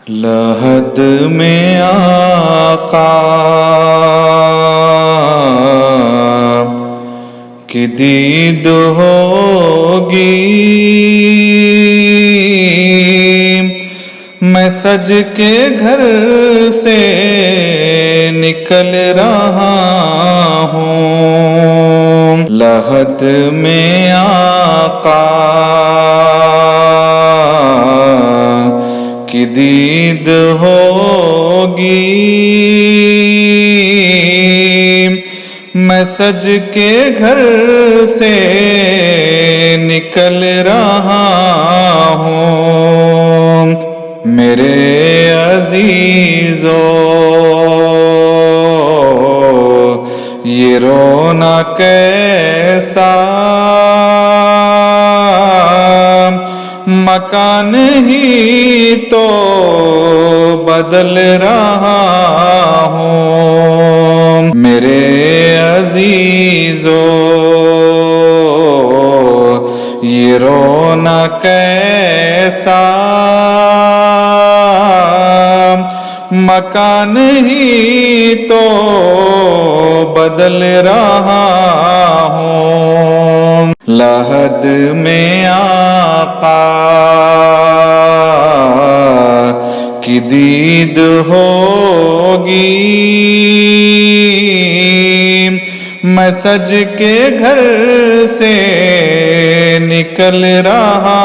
لحد میں آقا کی دید ہوگی، میں سج کے گھر سے نکل رہا ہوں۔ لحد میں آقا کی دید ہوگی، میں سج کے گھر سے نکل رہا ہوں۔ میرے عزیزو یہ رونا کیسا مکان ہی تو بدل رہا ہوں۔ میرے عزیزو یہ رونا کیسا مکان ہی تو بدل رہا ہوں۔ لحد میں آقا کی دید ہوگی، میں سج کے گھر سے نکل رہا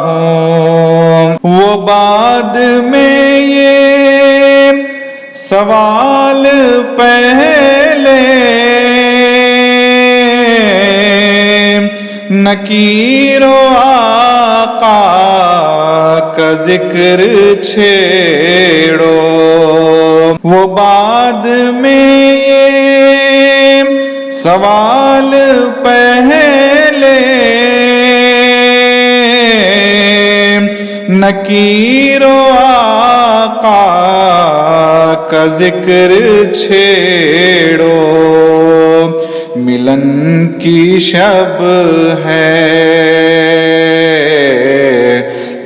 ہوں۔ وہ بعد میں یہ سوال پہلے نکیر و آقا کا ذکر چھیڑو۔ وہ بعد میں یہ سوال پہلے نکیر و آقا کا ذکر چھیڑو۔ ملن کی شب ہے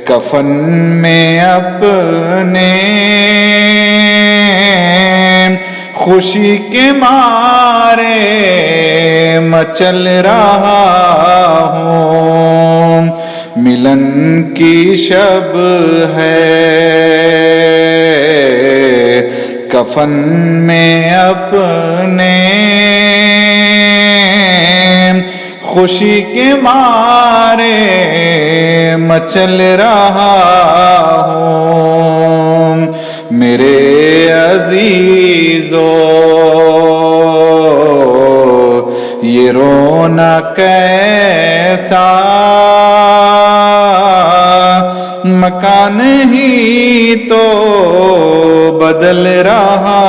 کفن میں اپنے، خوشی کے مارے مچل رہا ہوں۔ ملن کی شب ہے کفن میں اپنے، خوشی کے مارے مچل رہا ہوں۔ میرے عزیزو یہ رونا کیسا مکان ہی تو بدل رہا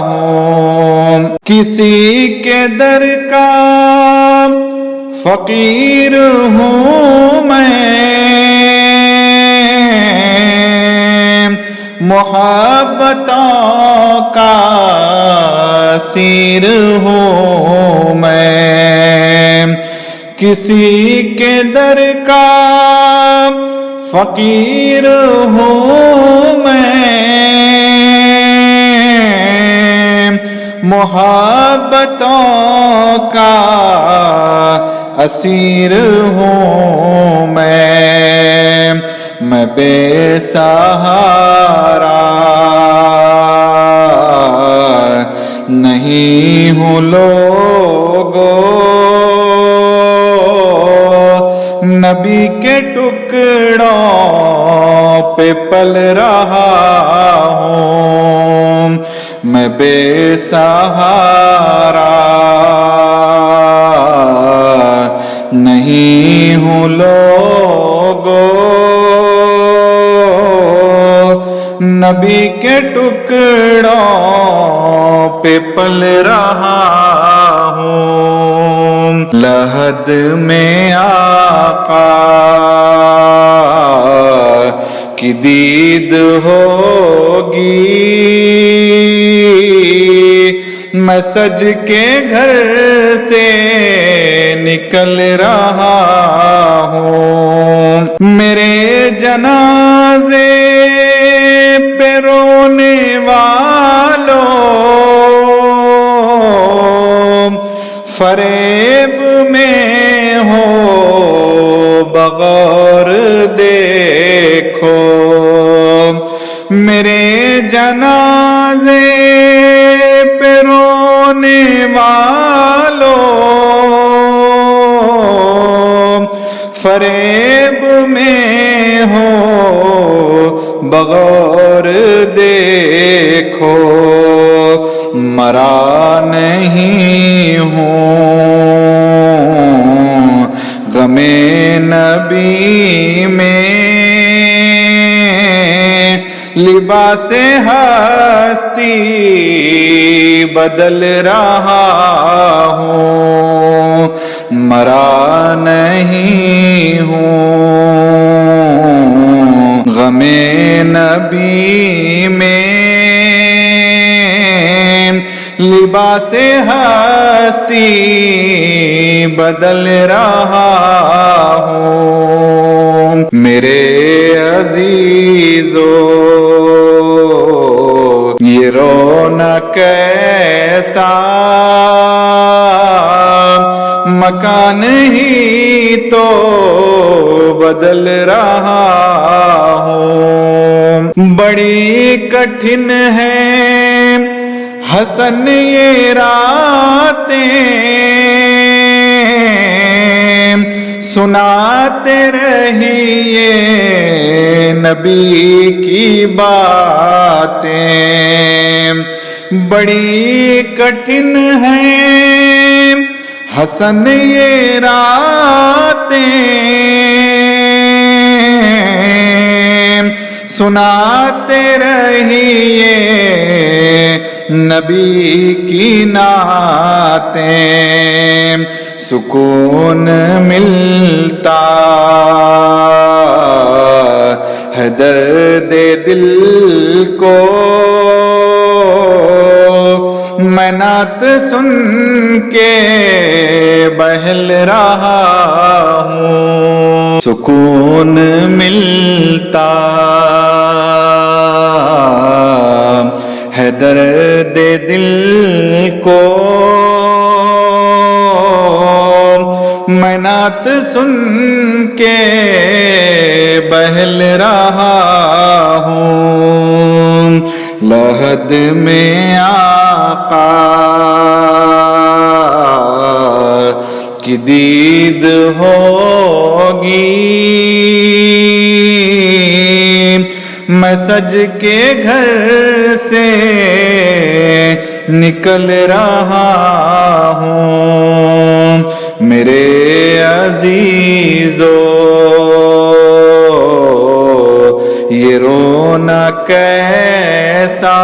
ہوں۔ کسی کے در کا فقیر ہوں میں، محبتوں کا اسیر ہوں میں۔ کسی کے در کا فقیر ہوں میں، محبتوں کا اسیر ہوں میں بے سہارا نہیں ہوں لوگو، نبی کے ٹکڑوں پہ پل رہا ہوں۔ میں بے سہارا نہیں ہوں لوگو، نبی کے ٹکڑوں پہ پل رہا ہوں۔ لحد میں آقا کی دید ہوگی، میں سج کے گھر سے نکل رہا ہوں. میرے جنازے پہ رونے والوں فریب میں ہو بغور دیکھو. میرے جنازے پہ رونے والوں فریب میں ہو بغور دیکھو. مرا نہیں ہوں غم نبی میں لباس ہستی بدل رہا ہوں. مرا نہیں ہوں غم نبی میں لباس ہستی بدل رہا ہوں. میرے عزیزو یہ رونا کیسا مکان ہی تو بدل رہا ہوں. بڑی کٹھن ہے حسن یہ راتیں سناتے رہیے نبی کی باتیں. بڑی کٹھن ہیں حسن یہ راتیں سناتے رہیے نبی کی نعتیں. سکون ملتا ہے درد دل کو میں نعت سن کے بہل رہا ہوں. سکون ملتا ہے درد دل کو میں نعت سن کے بہل رہا ہوں. لحد میں آقا کی دید ہوگی میں سج کے گھر سے نکل رہا ہوں. میرے عزیزو یہ رونا کیسا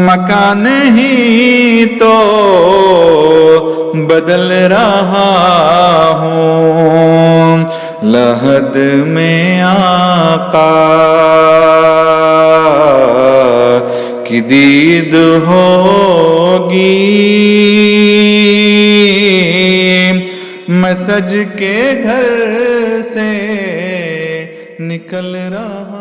مکان ہی تو بدل رہا ہوں. لحد میں آقا کی دید ہوگی میں سج کے گھر سے نکل رہا